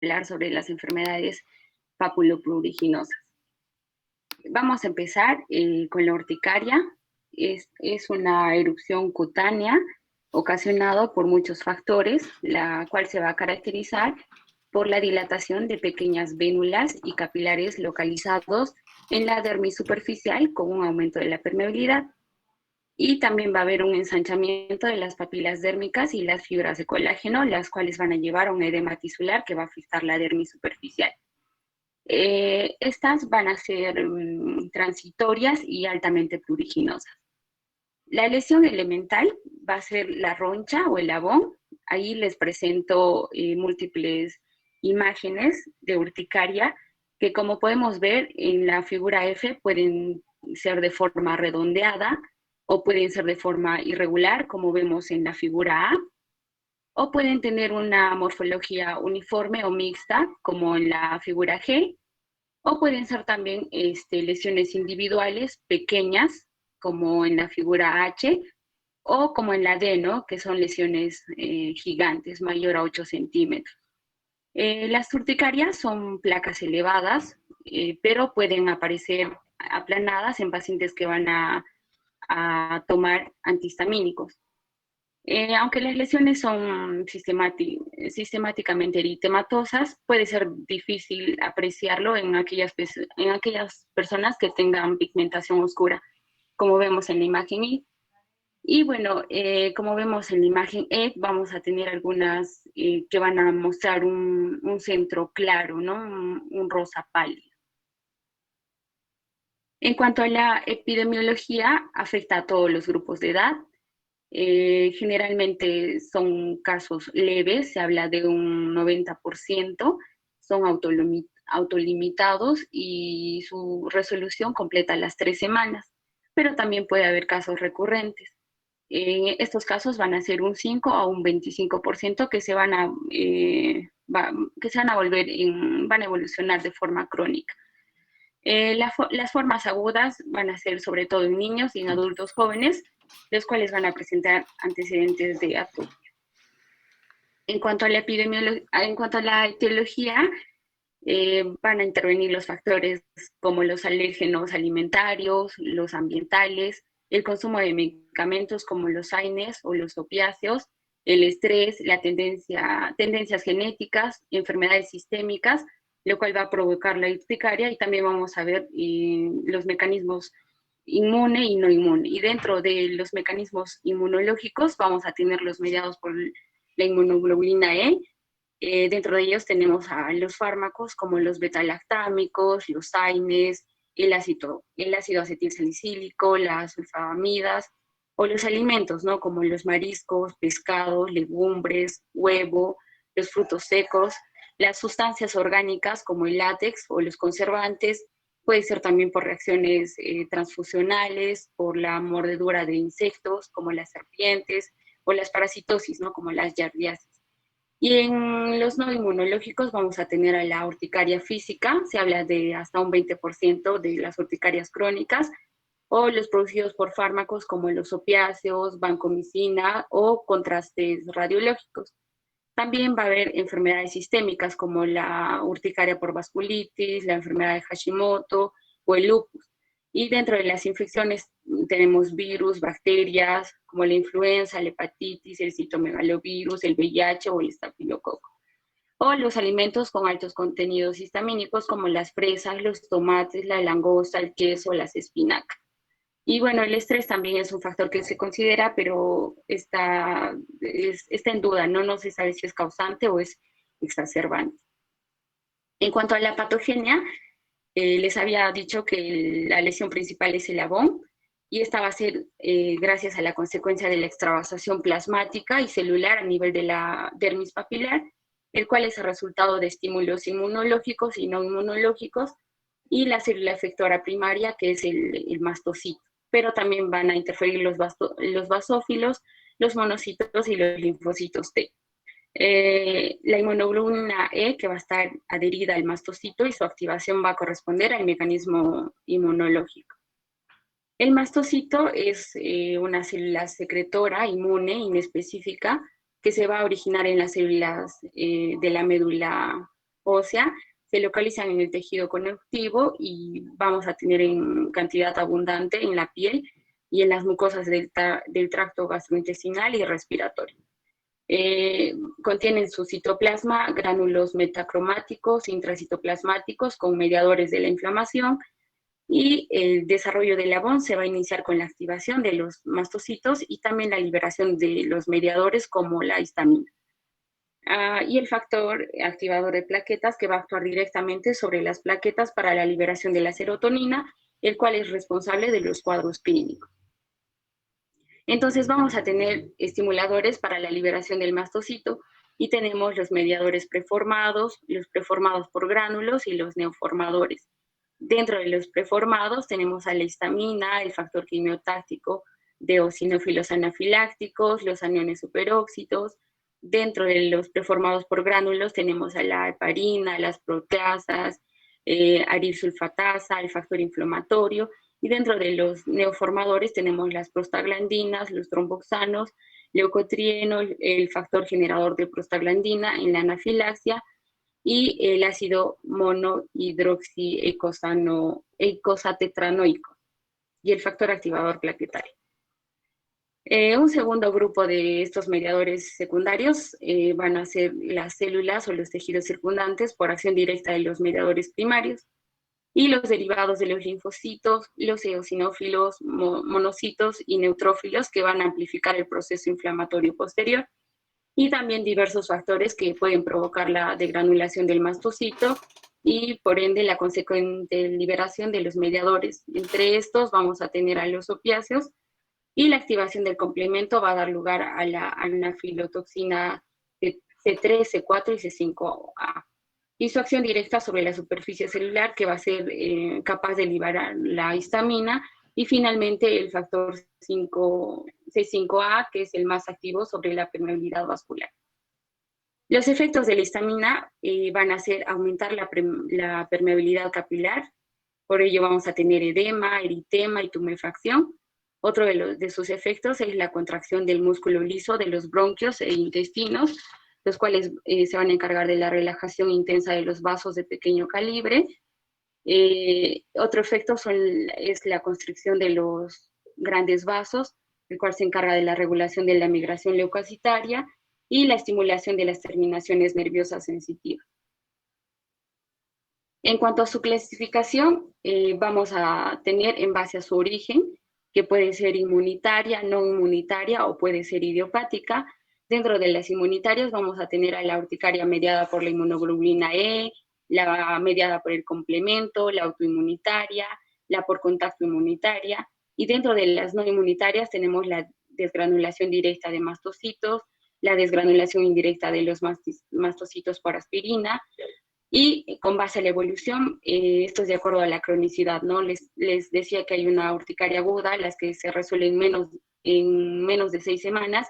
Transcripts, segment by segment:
hablar sobre las enfermedades papulopruriginosas. Vamos a empezar con la urticaria. Es una erupción cutánea ocasionada por muchos factores, la cual se va a caracterizar por la dilatación de pequeñas vénulas y capilares localizados en la dermis superficial con un aumento de la permeabilidad. Y también va a haber un ensanchamiento de las papilas dérmicas y las fibras de colágeno, las cuales van a llevar a un edema tisular que va a afectar la dermis superficial. Estas van a ser transitorias y altamente pruriginosas. La lesión elemental va a ser la roncha o el abón. Ahí les presento múltiples imágenes de urticaria que, como podemos ver en la figura F, pueden ser de forma redondeada o pueden ser de forma irregular, como vemos en la figura A, o pueden tener una morfología uniforme o mixta, como en la figura G, o pueden ser también lesiones individuales pequeñas, como en la figura H, o como en la D, ¿no? Que son lesiones gigantes, mayor a 8 centímetros. Las urticarias son placas elevadas, pero pueden aparecer aplanadas en pacientes que van a tomar antihistamínicos. Aunque las lesiones son sistemáticamente eritematosas, puede ser difícil apreciarlo en aquellas personas que tengan pigmentación oscura, como vemos en la imagen I. Y bueno, como vemos en la imagen E, vamos a tener algunas que van a mostrar un centro claro, ¿no? Un rosa pálido. En cuanto a la epidemiología, afecta a todos los grupos de edad. Generalmente son casos leves, se habla de un 90%, son autolimitados y su resolución completa las 3 semanas, pero también puede haber casos recurrentes. Estos casos van a ser un 5 a un 25% que se van a volver, van a evolucionar de forma crónica. Las formas agudas van a ser sobre todo en niños y en adultos jóvenes, los cuales van a presentar antecedentes de atopia. En cuanto a la etiología, van a intervenir los factores como los alérgenos alimentarios, los ambientales, el consumo de medicamentos como los AINES o los opiáceos, el estrés, tendencias genéticas, enfermedades sistémicas, lo cual va a provocar la urticaria, y también vamos a ver los mecanismos inmune y no inmune. Y dentro de los mecanismos inmunológicos vamos a tener los mediados por la inmunoglobulina E. Dentro de ellos tenemos a los fármacos como los betalactámicos, los AINES, el ácido acetilsalicílico, las sulfamidas, o los alimentos, ¿no? Como los mariscos, pescados, legumbres, huevo, los frutos secos, las sustancias orgánicas como el látex o los conservantes. Puede ser también por reacciones transfusionales, por la mordedura de insectos como las serpientes, o las parasitosis, ¿no? Como las yardiasis. Y en los no inmunológicos vamos a tener a la urticaria física, se habla de hasta un 20% de las urticarias crónicas, o los producidos por fármacos como los opiáceos, vancomicina o contrastes radiológicos. También va a haber enfermedades sistémicas como la urticaria por vasculitis, la enfermedad de Hashimoto o el lupus. Y dentro de las infecciones tenemos virus, bacterias como la influenza, la hepatitis, el citomegalovirus, el VIH o el estafilococo. O los alimentos con altos contenidos histamínicos como las fresas, los tomates, la langosta, el queso, las espinacas. Y bueno, el estrés también es un factor que se considera, pero está en duda, no se sabe si es causante o es exacerbante. En cuanto a la patogenia, les había dicho que la lesión principal es el abón, y esta va a ser gracias a la consecuencia de la extravasación plasmática y celular a nivel de la dermis papilar, el cual es el resultado de estímulos inmunológicos y no inmunológicos, y la célula efectora primaria, que es el mastocito. Pero también van a interferir los basófilos, los monocitos y los linfocitos T. La inmunoglobulina E, que va a estar adherida al mastocito, y su activación va a corresponder al mecanismo inmunológico. El mastocito es una célula secretora inmune inespecífica que se va a originar en las células de la médula ósea se localizan en el tejido conectivo y vamos a tener en cantidad abundante en la piel y en las mucosas del tracto gastrointestinal y respiratorio. Contienen su citoplasma gránulos metacromáticos, intracitoplasmáticos con mediadores de la inflamación, y el desarrollo del labón se va a iniciar con la activación de los mastocitos y también la liberación de los mediadores como la histamina. Y el factor activador de plaquetas que va a actuar directamente sobre las plaquetas para la liberación de la serotonina, el cual es responsable de los cuadros clínicos. Entonces vamos a tener estimuladores para la liberación del mastocito y tenemos los mediadores preformados, los preformados por gránulos y los neoformadores. Dentro de los preformados tenemos a la histamina, el factor quimiotáctico de eosinófilos anafilácticos, los aniones superóxidos. Dentro de los preformados por gránulos tenemos a la heparina, las proteasas, arilsulfatasa, el factor inflamatorio. Y dentro de los neoformadores tenemos las prostaglandinas, los tromboxanos, leucotrieno, el factor generador de prostaglandina en la anafilaxia, y el ácido monohidroxiecosatetranoico y el factor activador plaquetario. Un segundo grupo de estos mediadores secundarios van a ser las células o los tejidos circundantes por acción directa de los mediadores primarios, y los derivados de los linfocitos, los eosinófilos, monocitos y neutrófilos que van a amplificar el proceso inflamatorio posterior, y también diversos factores que pueden provocar la degranulación del mastocito y por ende la consecuente liberación de los mediadores. Entre estos vamos a tener a los opiáceos, y la activación del complemento va a dar lugar a la anafilotoxina C3, C4 y C5A, y su acción directa sobre la superficie celular que va a ser capaz de liberar la histamina, y finalmente el factor C5A, que es el más activo sobre la permeabilidad vascular. Los efectos de la histamina van a ser aumentar la permeabilidad capilar, por ello vamos a tener edema, eritema y tumefacción. Otro de sus efectos es la contracción del músculo liso de los bronquios e intestinos, los cuales se van a encargar de la relajación intensa de los vasos de pequeño calibre. Otro efecto es la constricción de los grandes vasos, el cual se encarga de la regulación de la migración leucocitaria y la estimulación de las terminaciones nerviosas sensitivas. En cuanto a su clasificación, vamos a tener en base a su origen, que puede ser inmunitaria, no inmunitaria o puede ser idiopática. Dentro de las inmunitarias vamos a tener a la urticaria mediada por la inmunoglobulina E, la mediada por el complemento, la autoinmunitaria, la por contacto inmunitaria, y dentro de las no inmunitarias tenemos la desgranulación directa de mastocitos, la desgranulación indirecta de los mastocitos por aspirina, y con base a la evolución, esto es de acuerdo a la cronicidad, ¿no? Les decía que hay una urticaria aguda, las que se resuelven en menos de 6 semanas,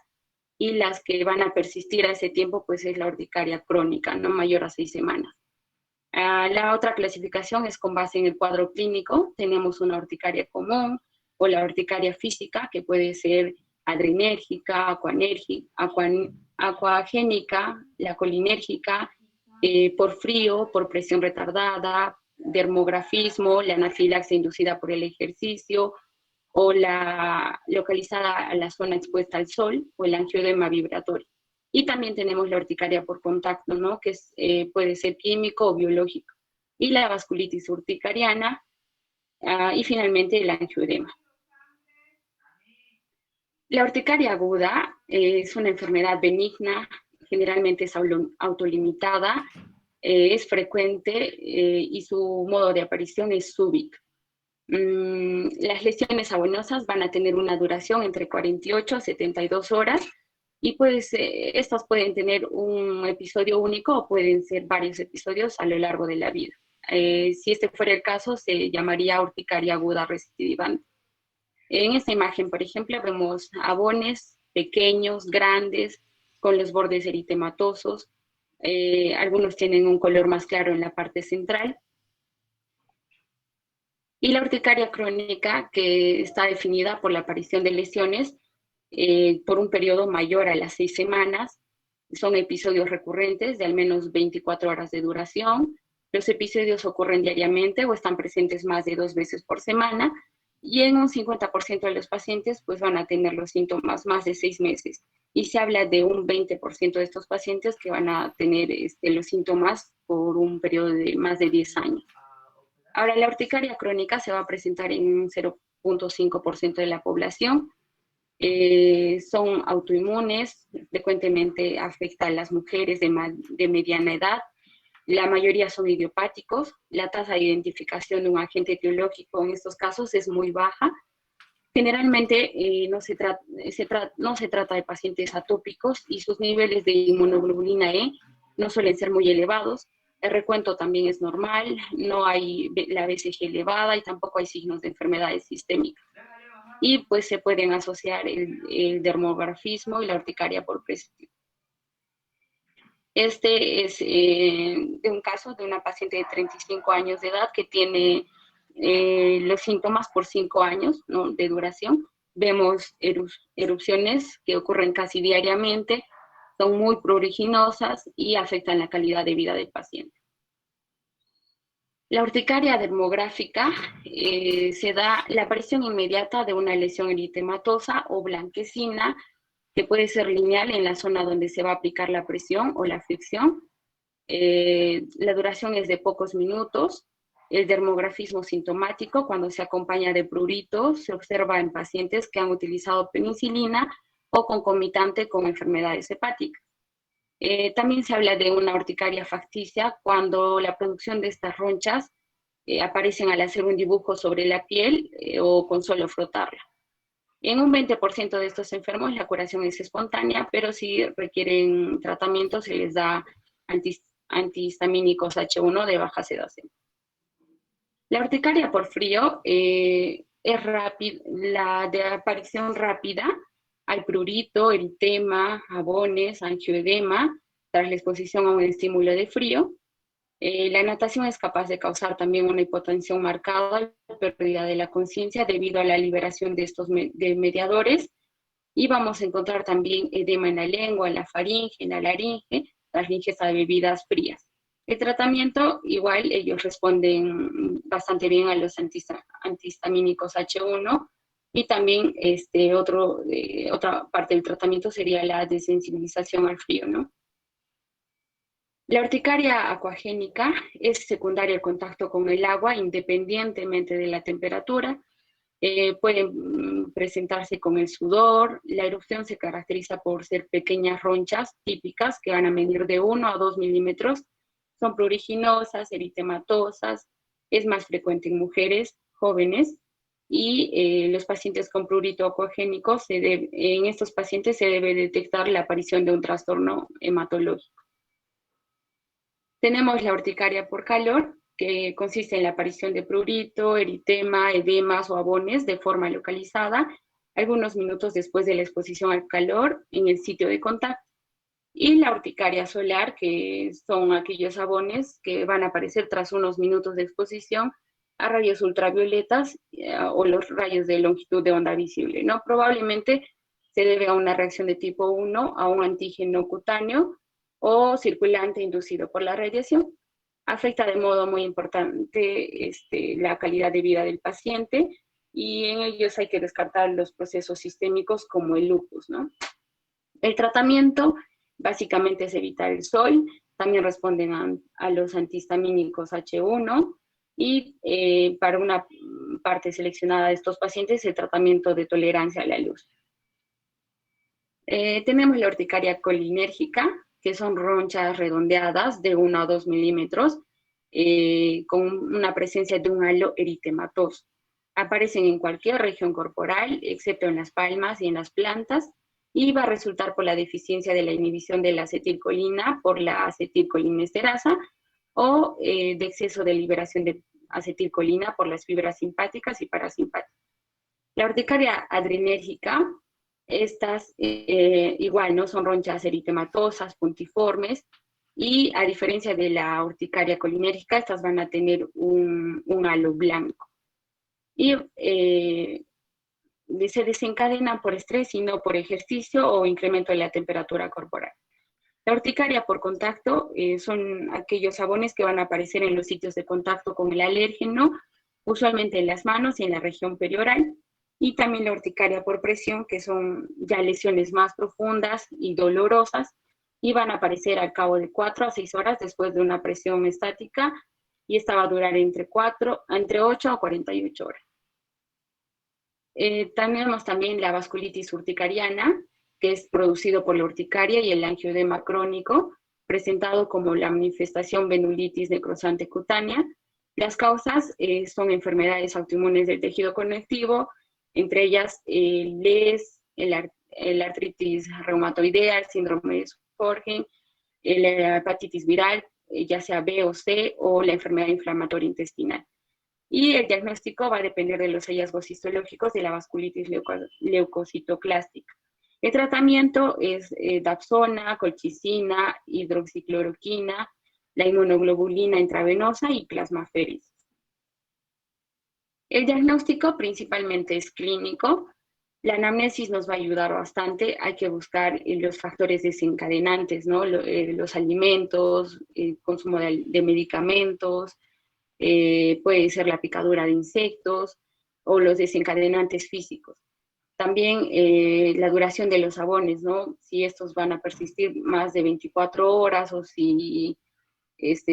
y las que van a persistir a ese tiempo, pues es la urticaria crónica, no mayor a 6 semanas. La otra clasificación es con base en el cuadro clínico. Tenemos una urticaria común o la urticaria física, que puede ser adrenérgica, acuagénica, la colinérgica, por frío, por presión retardada, dermografismo, la anafilaxia inducida por el ejercicio, o la localizada a la zona expuesta al sol, o el angioedema vibratorio. Y también tenemos la urticaria por contacto, ¿no? Que puede ser químico o biológico. Y la vasculitis urticariana, y finalmente el angioedema. La urticaria aguda es una enfermedad benigna, generalmente es autolimitada, es frecuente y su modo de aparición es súbito. Las lesiones abuenosas van a tener una duración entre 48 a 72 horas, y pues estas pueden tener un episodio único o pueden ser varios episodios a lo largo de la vida. Si este fuera el caso, se llamaría urticaria aguda recidivante. En esta imagen, por ejemplo, vemos abones pequeños, grandes, con los bordes eritematosos. Algunos tienen un color más claro en la parte central. Y la urticaria crónica, que está definida por la aparición de lesiones por un periodo mayor a las 6 semanas, son episodios recurrentes de al menos 24 horas de duración. Los episodios ocurren diariamente o están presentes más de 2 veces por semana, y en un 50% de los pacientes pues van a tener los síntomas más de 6 meses. Y se habla de un 20% de estos pacientes que van a tener los síntomas por un periodo de más de 10 años. Ahora, la urticaria crónica se va a presentar en un 0.5% de la población. Son autoinmunes, frecuentemente afecta a las mujeres de mediana edad. La mayoría son idiopáticos. La tasa de identificación de un agente etiológico en estos casos es muy baja. Generalmente no se trata de pacientes atópicos y sus niveles de inmunoglobulina E no suelen ser muy elevados. El recuento también es normal, no hay la BCG elevada y tampoco hay signos de enfermedades sistémicas. Y pues se pueden asociar el dermografismo y la urticaria por presión. Este es de un caso de una paciente de 35 años de edad que tiene los síntomas por 5 años, ¿no?, de duración. Vemos erupciones que ocurren casi diariamente, son muy pruriginosas y afectan la calidad de vida del paciente. La urticaria dermográfica se da la aparición inmediata de una lesión eritematosa o blanquecina que puede ser lineal en la zona donde se va a aplicar la presión o la fricción. La duración es de pocos minutos. El dermografismo sintomático, cuando se acompaña de prurito, se observa en pacientes que han utilizado penicilina o concomitante con enfermedades hepáticas. También se habla de una urticaria facticia cuando la producción de estas ronchas aparecen al hacer un dibujo sobre la piel o con solo frotarla. En un 20% de estos enfermos la curación es espontánea, pero si requieren tratamiento se les da antihistamínicos H1 de baja sedación. La urticaria por frío es la de aparición rápida al prurito, eritema, jabones, angioedema, tras la exposición a un estímulo de frío. La natación es capaz de causar también una hipotensión marcada, pérdida de la conciencia debido a la liberación de estos mediadores. Y vamos a encontrar también edema en la lengua, en la faringe, en la laringe, tras la ingesta de bebidas frías. El tratamiento, igual, ellos responden bastante bien a los antihistamínicos H1, y también otra parte del tratamiento sería la desensibilización al frío, ¿no? La urticaria acuagénica es secundaria al contacto con el agua, independientemente de la temperatura. Pueden presentarse con el sudor. La erupción se caracteriza por ser pequeñas ronchas típicas que van a medir de 1 a 2 milímetros. Son pruriginosas, eritematosas, es más frecuente en mujeres jóvenes, y los pacientes con prurito acuagénico, en estos pacientes se debe detectar la aparición de un trastorno hematológico. Tenemos la urticaria por calor, que consiste en la aparición de prurito, eritema, edemas o abones de forma localizada, algunos minutos después de la exposición al calor en el sitio de contacto. Y la urticaria solar, que son aquellos abones que van a aparecer tras unos minutos de exposición a rayos ultravioletas o los rayos de longitud de onda visible, ¿no? Probablemente se debe a una reacción de tipo 1, a un antígeno cutáneo o circulante inducido por la radiación. Afecta de modo muy importante la calidad de vida del paciente, y en ellos hay que descartar los procesos sistémicos como el lupus, ¿no? El tratamiento básicamente es evitar el sol, también responden a los antihistamínicos H1, y para una parte seleccionada de estos pacientes el tratamiento de tolerancia a la luz. Tenemos la urticaria colinérgica, que son ronchas redondeadas de 1 a 2 milímetros, con una presencia de un halo eritematoso. Aparecen en cualquier región corporal, excepto en las palmas y en las plantas, y va a resultar por la deficiencia de la inhibición de la acetilcolina por la acetilcolinesterasa, o de exceso de liberación de acetilcolina por las fibras simpáticas y parasimpáticas. La urticaria adrenérgica, estas igual, ¿no? Son ronchas eritematosas, puntiformes, y a diferencia de la urticaria colinérgica, estas van a tener un halo blanco. Y se desencadenan por estrés y no por ejercicio o incremento de la temperatura corporal. La urticaria por contacto son aquellos sabones que van a aparecer en los sitios de contacto con el alérgeno, usualmente en las manos y en la región perioral, y también la urticaria por presión, que son ya lesiones más profundas y dolorosas, y van a aparecer al cabo de 4 a 6 horas después de una presión estática, y esta va a durar entre 8 a 48 horas. Tenemos también la vasculitis urticariana, que es producido por la urticaria y el angioedema crónico, presentado como la manifestación venulitis necrosante cutánea. Las causas son enfermedades autoinmunes del tejido conectivo, entre ellas el LES, el artritis reumatoidea, el síndrome de Sjögren, la hepatitis viral, ya sea B o C, o la enfermedad inflamatoria intestinal. Y el diagnóstico va a depender de los hallazgos histológicos de la vasculitis leucocitoclástica. El tratamiento es dapsona, colchicina, hidroxicloroquina, la inmunoglobulina intravenosa y plasmaféresis. El diagnóstico principalmente es clínico. La anamnesis nos va a ayudar bastante. Hay que buscar los factores desencadenantes, ¿no? Los alimentos, el consumo de medicamentos, puede ser la picadura de insectos o los desencadenantes físicos. También la duración de los sabones, ¿no? Si estos van a persistir más de 24 horas o si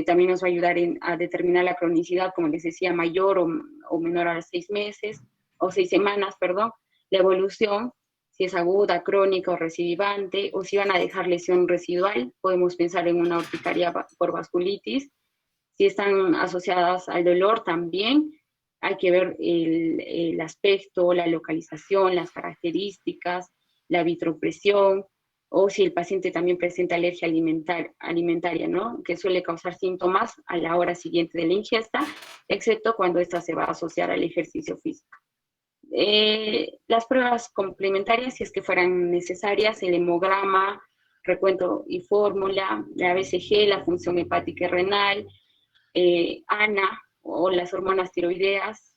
también nos va a ayudar a determinar la cronicidad, como les decía, mayor o menor a 6 meses o 6 semanas, perdón. La evolución, si es aguda, crónica o recidivante, o si van a dejar lesión residual, podemos pensar en una urticaria por vasculitis. Si están asociadas al dolor también, hay que ver el aspecto, la localización, las características, la vitropresión, o si el paciente también presenta alergia alimentaria, ¿no? Que suele causar síntomas a la hora siguiente de la ingesta, excepto cuando esta se va a asociar al ejercicio físico. Las pruebas complementarias, si es que fueran necesarias, el hemograma, recuento y fórmula, la BCG, la función hepática y renal, ANA o las hormonas tiroideas.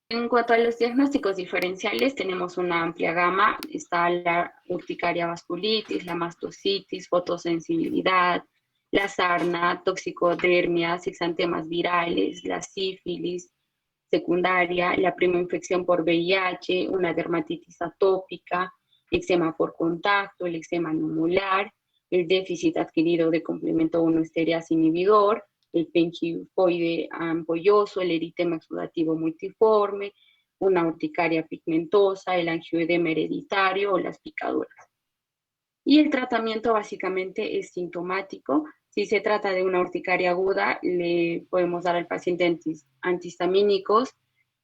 En cuanto a los diagnósticos diferenciales, tenemos una amplia gama. Está la urticaria vasculitis, la mastocitis, fotosensibilidad, la sarna, toxicodermias, exantemas virales, la sífilis secundaria, la prima infección por VIH, una dermatitis atópica, eczema por contacto, el eczema numolar, el déficit adquirido de complemento 1 estereasa inhibidor, el penquifoide ampolloso, el eritema exudativo multiforme, una urticaria pigmentosa, el angioedema hereditario o las picaduras. Y el tratamiento básicamente es sintomático. Si se trata de una urticaria aguda, le podemos dar al paciente antihistamínicos,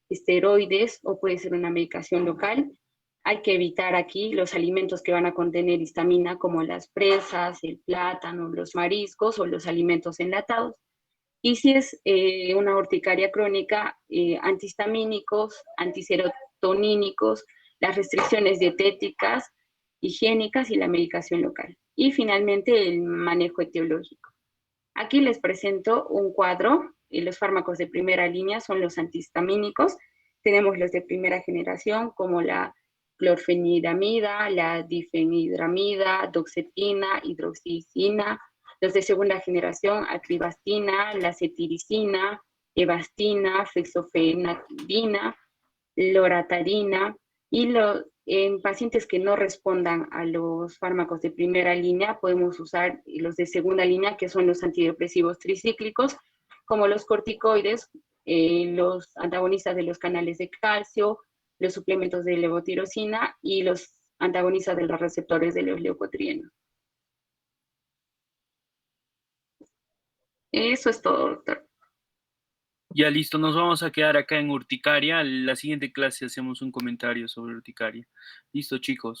esteroides o puede ser una medicación local. Hay que evitar aquí los alimentos que van a contener histamina como las fresas, el plátano, los mariscos o los alimentos enlatados. Y si es una urticaria crónica, antihistamínicos, antiserotonínicos, las restricciones dietéticas, higiénicas y la medicación local. Y finalmente el manejo etiológico. Aquí les presento un cuadro. Los fármacos de primera línea son los antihistamínicos. Tenemos los de primera generación como la clorfeniramida, la difenhidramida, doxepina, hidroxicina. Los de segunda generación, acribastina, la cetiricina, evastina, fexofenadina, loratadina, y en pacientes que no respondan a los fármacos de primera línea, podemos usar los de segunda línea, que son los antidepresivos tricíclicos, como los corticoides, los antagonistas de los canales de calcio, los suplementos de levotirosina y los antagonistas de los receptores de los leucotrienos. Eso es todo, doctor. Ya listo, nos vamos a quedar acá en urticaria. La siguiente clase hacemos un comentario sobre urticaria. Listo, chicos.